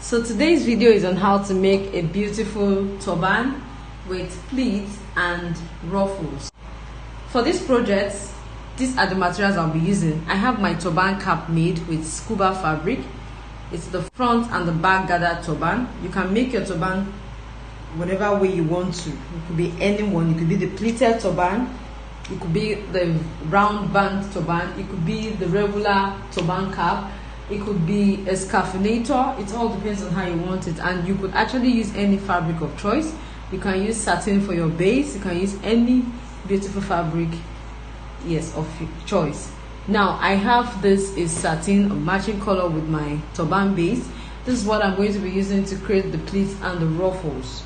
So today's video is on how to make a beautiful turban with pleats and ruffles. For this project, these are the materials I'll be using. I have my turban cap made with scuba fabric. It's the front and the back gathered turban. You can make your turban whatever way you want to. It could be any one. It could be the pleated turban. It could be the round band turban. It could be the regular turban cap. It could be a scarfinator. It all depends on how you want it, and you could actually use any fabric of choice. You can use satin for your base. You can use any beautiful fabric, yes, of your choice. Now I have this is satin, a matching color with my turban base. This is what I'm going to be using to create the pleats and the ruffles.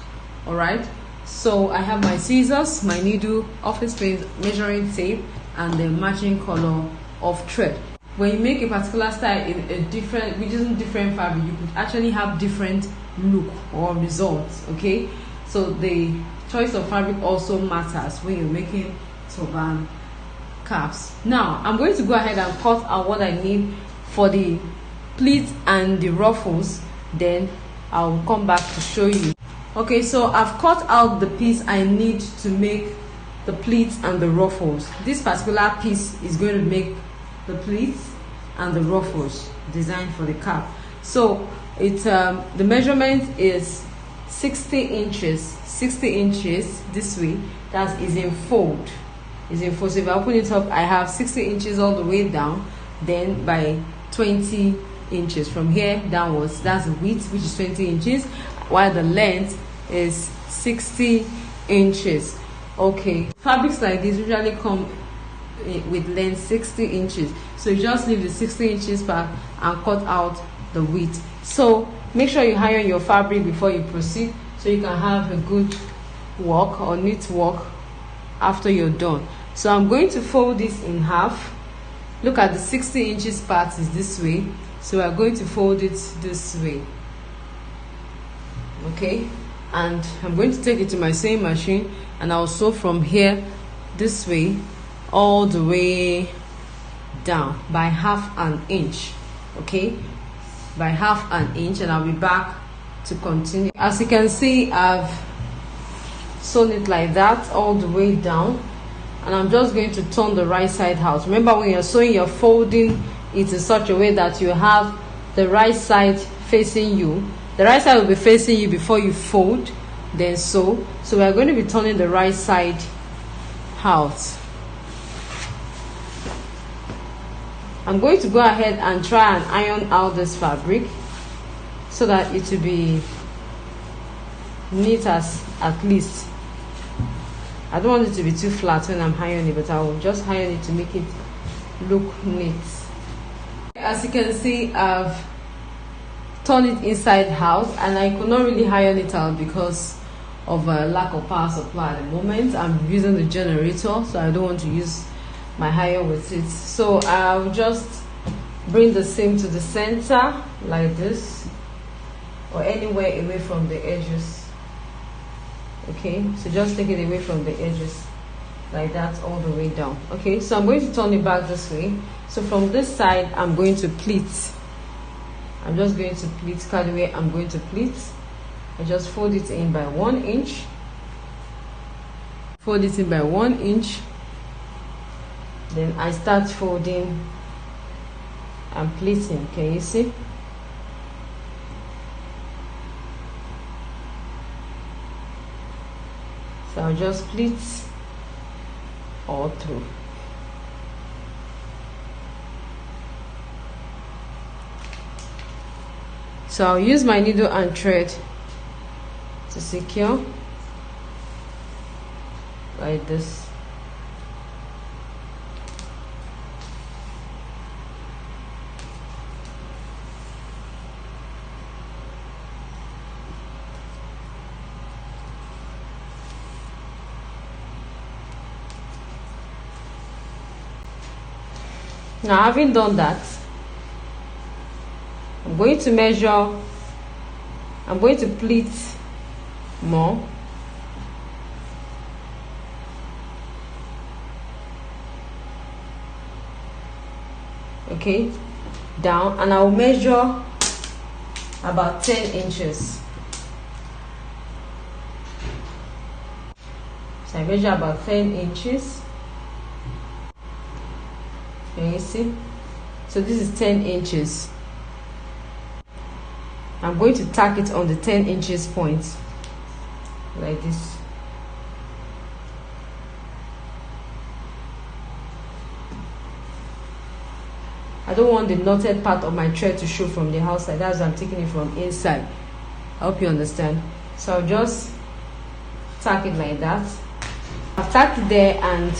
All right, so I have my scissors, my needle, office paint, measuring tape, and the matching color of thread. When you make a particular style in a different, using different fabric, you could actually have different look or results. Okay, so the choice of fabric also matters when you're making turban caps. Now I'm going to go ahead and cut out what I need for the pleats and the ruffles, then I'll come back to show you. Okay, so I've cut out the piece I need to make the pleats and the ruffles. This particular piece is going to make the pleats and the ruffles designed for the cap. So it's the measurement is 60 inches this way. That is in fold. So if I open it up, I have 60 inches all the way down, then by 20 inches from here downwards. That's the width, which is 20 inches, while the length is 60 inches. Okay, fabrics like this usually come with length 60 inches, so you just leave the 60 inches back and cut out the width. So make sure you iron your fabric before you proceed, so you can have a good work or neat work after you're done. So I'm going to fold this in half. Look at the 60 inches part is this way, so we're going to fold it this way. Okay, and I'm going to take it to my sewing machine, and I'll sew from here this way all the way down by half an inch. Okay, by half an inch, and I'll be back to continue. As you can see, I've sewn it like that all the way down, and I'm just going to turn the right side out. Remember, when you're sewing, you're folding it in such a way that you have the right side facing you. The right side will be facing you before you fold, then sew. So we're going to be turning the right side out. I'm going to go ahead and try and iron out this fabric so that it will be neat at least. I don't want it to be too flat when I'm ironing, but I will just iron it to make it look neat. As you can see, I've turned it inside out, and I could not really iron it out because of a lack of power supply at the moment. I'm using the generator, so I don't want to use my iron with it. So I'll just bring the seam to the center like this, or anywhere away from the edges. Okay, so just take it away from the edges like that all the way down. Okay, so I'm going to turn it back this way. So from this side, I'm going to pleat. I'm just going to pleat, cut away. I'm going to pleat. I just fold it in by 1 inch. Fold it in by 1 inch. Then I start folding and pleating. Can you see? So I'll just pleat all through. So I'll use my needle and thread to secure like this. Now, having done that, I'm going to measure, I'm going to pleat more. Okay, down, and I'll about 10 inches. So I measure about 10 inches. Can you see? So this is 10 inches. I'm going to tack it on the 10 inches point like this. I don't want the knotted part of my thread to show from the outside. That's why I'm taking it from inside. I hope you understand. So I'll just tack it like that. I've tacked it there and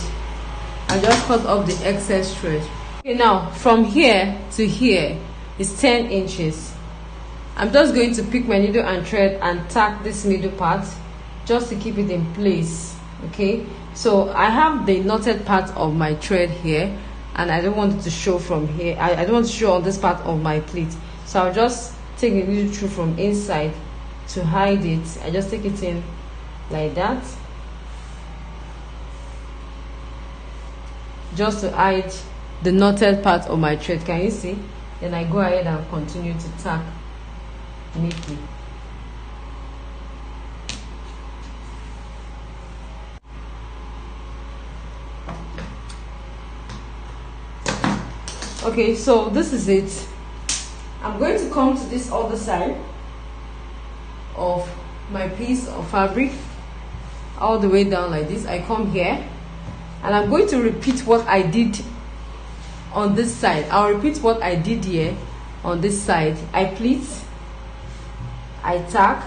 I just cut off the excess thread. Okay, now from here to here is 10 inches. I'm just going to pick my needle and thread and tack this middle part just to keep it in place. Okay, so I have the knotted part of my thread here and I don't want it to show from here. I don't want to show on this part of my pleat, so I'll just take the needle through from inside to hide it. I just take it in like that, just to hide the knotted part of my thread. Can you see? Then I go ahead and continue to tack neatly. Okay, so this is it. I'm going to come to this other side of my piece of fabric all the way down like this. I come here and I'm going to repeat what I did on this side. I'll repeat what I did here on this side. I pleat, I tack,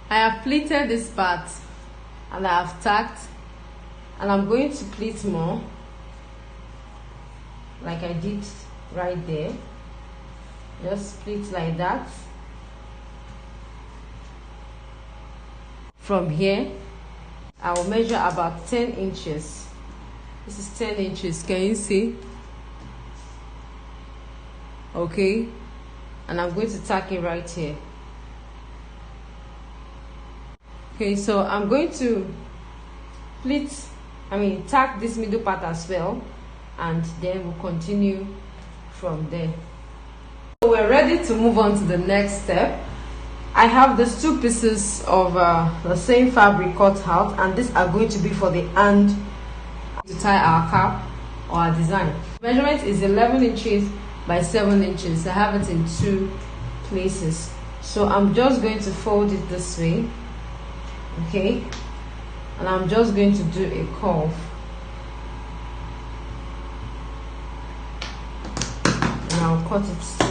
I have pleated this part and I have tacked, and I'm going to pleat more like I did right there. Just pleat like that. From here I will measure about 10 inches. This is 10 inches. Can you see? Okay, and I'm going to tack it right here. Okay, so I'm going to tack this middle part as well, and then we'll continue from there. So we're ready to move on to the next step. I have these two pieces of the same fabric cut out, and these are going to be for the hand to tie our cap or our design. Measurement is 11 inches by 7 inches. I have it in 2 places, so I'm just going to fold it this way. Okay, and I'm just going to do a curve, and I'll cut it.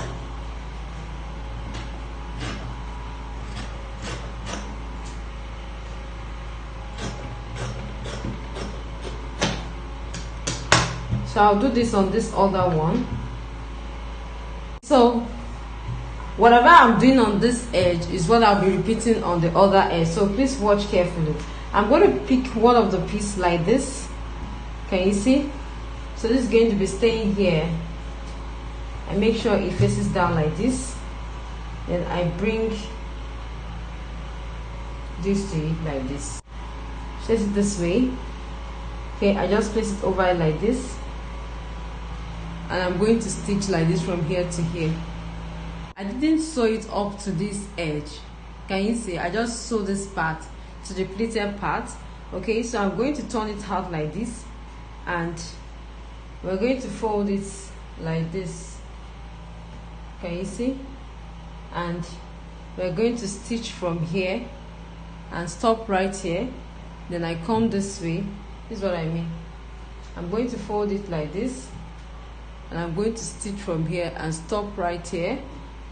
So I'll do this on this other one. So whatever I'm doing on this edge is what I'll be repeating on the other edge, so please watch carefully. I'm going to pick one of the pieces like this. Can you see? So this is going to be staying here. I make sure it faces down like this. Then I bring this to it like this. Place it this way. Okay, I just place it over it like this. And I'm going to stitch like this from here to here. I didn't sew it up to this edge. Can you see? I just sew this part to the pleated part. Okay, so I'm going to turn it out like this, and we're going to fold it like this. Can you see? And we're going to stitch from here and stop right here. Then I come this way. This is what I mean. I'm going to fold it like this, and I'm going to stitch from here and stop right here.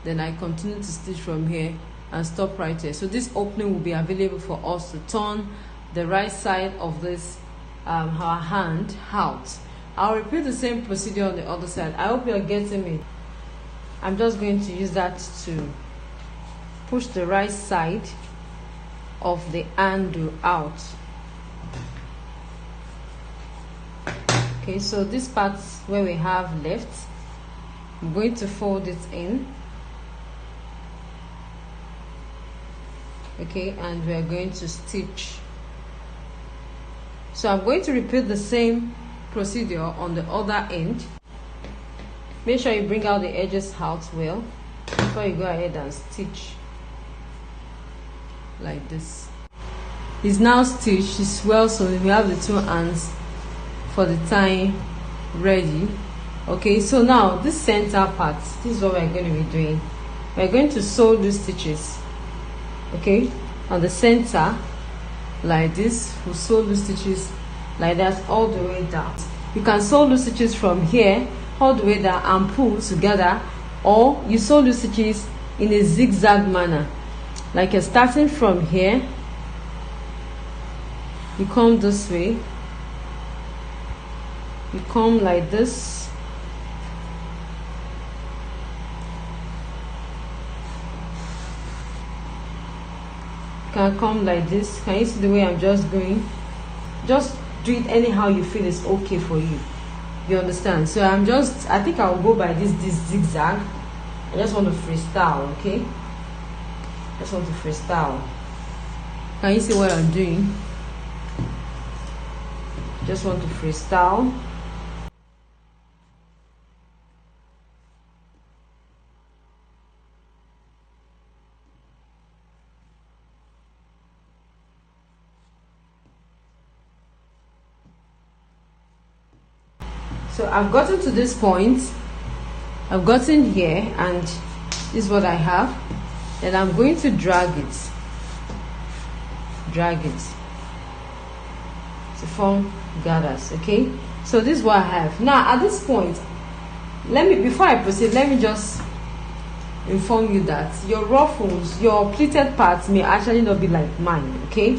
Then I continue to stitch from here and stop right here. So this opening will be available for us to turn the right side of this our hand out. I'll repeat the same procedure on the other side. I hope you're getting me. I'm just going to use that to push the right side of the handle out. Okay, so this part where we have left, I'm going to fold it in. Okay, and we are going to stitch. So I'm going to repeat the same procedure on the other end. Make sure you bring out the edges out well before you go ahead and stitch like this. It's now stitched, it's well sewn. We have the two hands for the tying ready. Okay, so now this center part, this is what we're going to be doing. We're going to sew these stitches, okay, on the center like this. We'll sew the stitches like that all the way down. You can sew the stitches from here all the way down and pull together, or you sew the stitches in a zigzag manner, like you're starting from here, you come this way, you come like this, you can come like this. Can you see the way I'm just going? Just do it anyhow you feel is okay for you. You understand? So I think I'll go by this zigzag. I just want to freestyle, okay? Just want to freestyle. Can you see what I'm doing? Just want to freestyle. So I've gotten to this point, I've gotten here, and this is what I have. And I'm going to drag it to form gathers. Okay, so this is what I have now. At this point, before I proceed, let me just inform you that your ruffles, your pleated parts may actually not be like mine. Okay,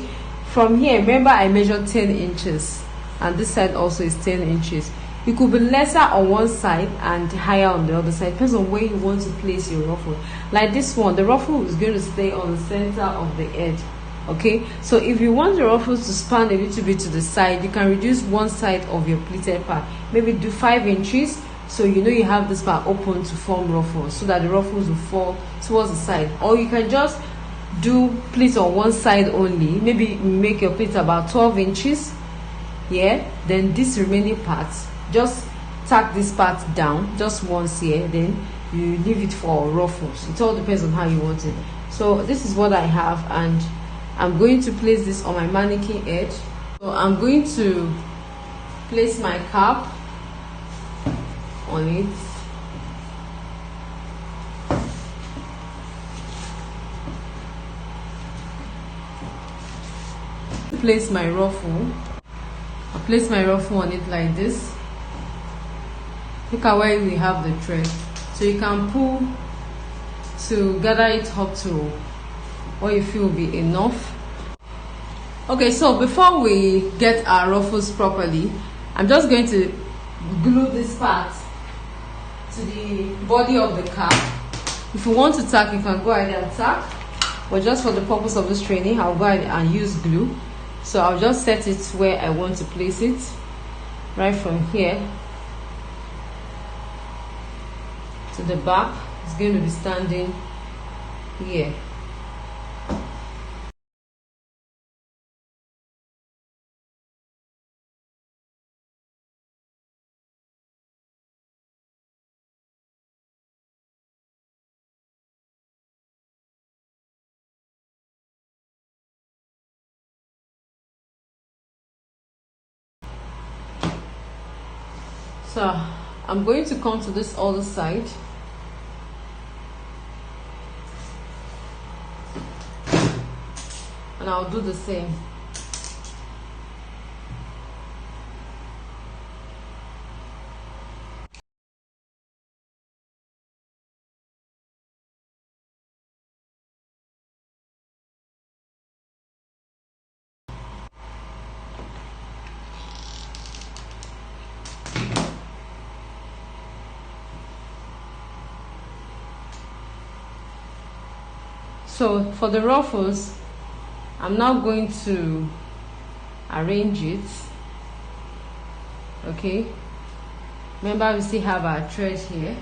from here, remember I measured 10 inches, and this side also is 10 inches. It could be lesser on one side and higher on the other side. Depends on where you want to place your ruffle. Like this one, the ruffle is going to stay on the center of the edge. Okay, so if you want the ruffles to span a little bit to the side, you can reduce one side of your pleated part. Maybe do 5 inches, so you know you have this part open to form ruffles, so that the ruffles will fall towards the side. Or you can just do pleats on one side only. Maybe make your pleats about 12 inches. Yeah, then this remaining part, just tack this part down just once here, then you leave it for ruffles. It all depends on how you want it. So this is what I have, and I'm going to place this on my mannequin edge. So I'm going to place my cap on it. Place my ruffle. I place my ruffle on it like this. Look at where we have the thread, so you can pull to gather it up to what you feel will be enough. Okay, so before we get our ruffles properly, I'm just going to glue this part to the body of the cap. If you want to tack, you can go ahead and tack, but just for the purpose of this training, I'll go ahead and use glue. So I'll just set it where I want to place it, right from here to the back. It's going to be standing here. So I'm going to come to this other side. And I'll do the same. So for the ruffles, I'm now going to arrange it. Okay, remember we still have our thread here,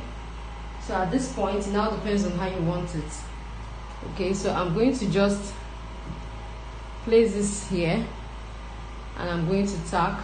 so at this point it now depends on how you want it. Okay, so I'm going to just place this here, and I'm going to tack.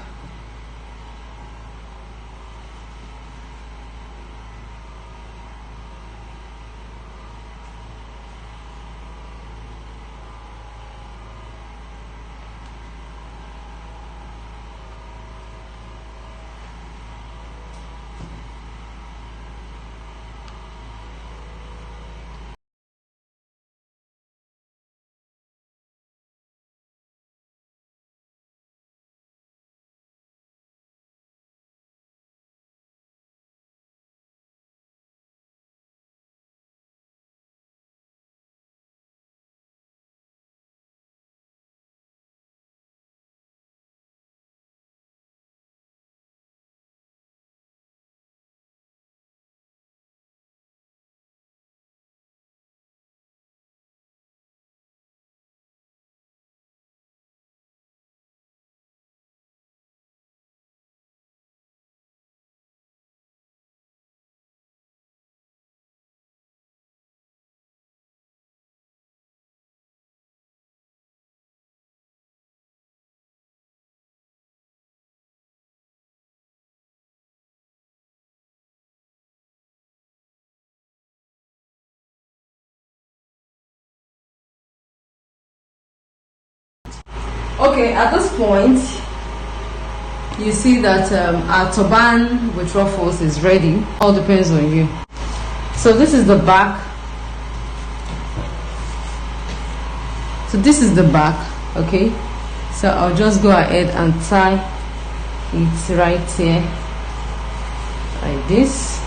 Okay, at this point you see that our turban with ruffles is ready. All depends on you. So this is the back. So this is the back. Okay, so I'll just go ahead and tie it right here like this.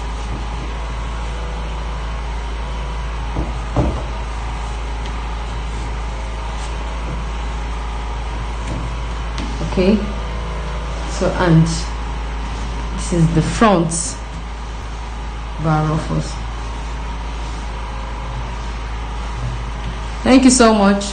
Okay, so and this is the front bar ruffles. Thank you so much.